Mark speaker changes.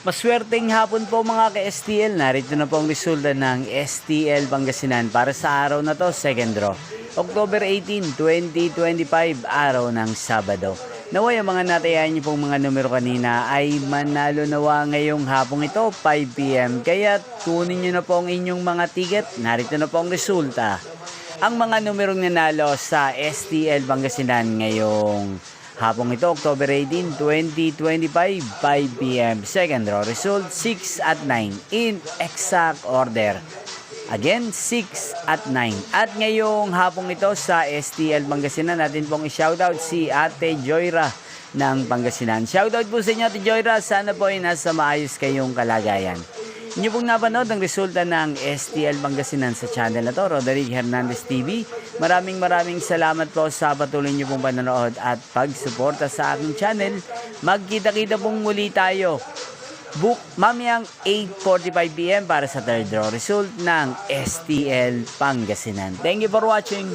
Speaker 1: Maswerteng hapon po mga ka-STL. Narito na po ang resulta ng STL Pangasinan para sa araw na to, second draw. October 18, 2025, araw ng Sabado. Naway ang mga natayan niyo pong mga numero kanina ay manalo nawa ngayong hapong ito, 5 PM. Kaya kunin niyo na po ang inyong mga ticket. Narito na po ang resulta. Ang mga numerong nanalo sa STL Pangasinan ngayong hapong ito, October 18, 2025, 5 PM. Second draw result, 6 at 9 in exact order. Again, 6 at 9. At ngayong hapong ito sa STL Pangasinan, natin pong i-shoutout si Ate Joyra ng Pangasinan. Shoutout po sa inyo, Ate Joyra. Sana po ay nasa maayos kayong kalagayan. Inyo pong napanood ang resulta ng STL Pangasinan sa channel na to, Roderick Hernandez TV. Maraming salamat po sa patuloy nyo pong panonood at pagsuporta sa aking channel. Magkita-kita pong muli tayo mamayang 8:45 PM para sa third draw result ng STL Pangasinan. Thank you for watching.